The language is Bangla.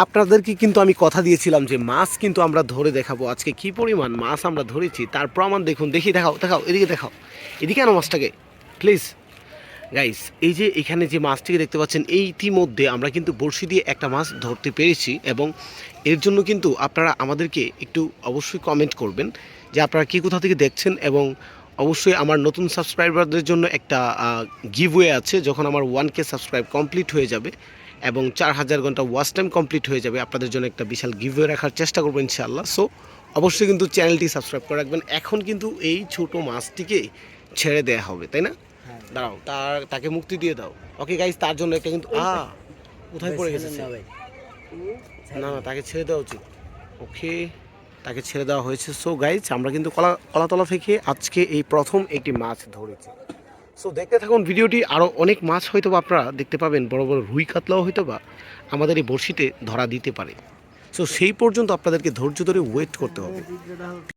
আপনাদেরকে কিন্তু আমি কথা দিয়েছিলাম যে মাছ কিন্তু আমরা ধরে দেখাবো। আজকে কি পরিমাণ মাছ আমরা ধরেছি তার প্রমাণ দেখুন। দেখি, দেখাও দেখাও, এদিকে দেখাও, এদিকে আনো মাছটাকে প্লিজ। গাইস, এই যে এখানে যে মাছটিকে দেখতে পাচ্ছেন, এই ইতিমধ্যে আমরা কিন্তু বড়শি দিয়ে একটা মাছ ধরতে পেরেছি। এবং এর জন্য কিন্তু আপনারা আমাদেরকে একটু অবশ্যই কমেন্ট করবেন যে আপনারা কি কোথা থেকে দেখছেন। এবং অবশ্যই আমার নতুন সাবস্ক্রাইবারদের জন্য একটা গিভওয়ে আছে। যখন আমার 1K সাবস্ক্রাইব কমপ্লিট হয়ে যাবে এবং 4000 ঘন্টা ওয়াচ টাইম কমপ্লিট হয়ে যাবে, আপনাদের জন্য একটা বিশাল গিভওয়ে রাখার চেষ্টা করবো ইনশাআল্লাহ। সো অবশ্যই কিন্তু চ্যানেলটি সাবস্ক্রাইব করে রাখবেন। এখন কিন্তু এই ছোট মাছটিকে ছেড়ে দেওয়া হবে, তাই না? দাঁড়াও, তাকে মুক্তি দিয়ে দাও। ওকে গাইস, তার জন্য একটা কিন্তু কোথায় পড়ে গেছে? না না, তাকে ছেড়ে দেওয়া উচিত। ওকে, তাকে ছেড়ে দেওয়া হয়েছে। সো গাইস, আমরা কিন্তু কলাতলা থেকে আজকে এই প্রথম একটি মাছ ধরেছি। সো দেখতে থাকুন ভিডিওটি, আরও অনেক মাছ হয়তো বা আপনারা দেখতে পাবেন। বড় বড় রুই কাতলাও হয়তো বা আমাদের এই বড়শিতে ধরা দিতে পারে। সো সেই পর্যন্ত আপনাদেরকে ধৈর্য ধরে ওয়েট করতে হবে।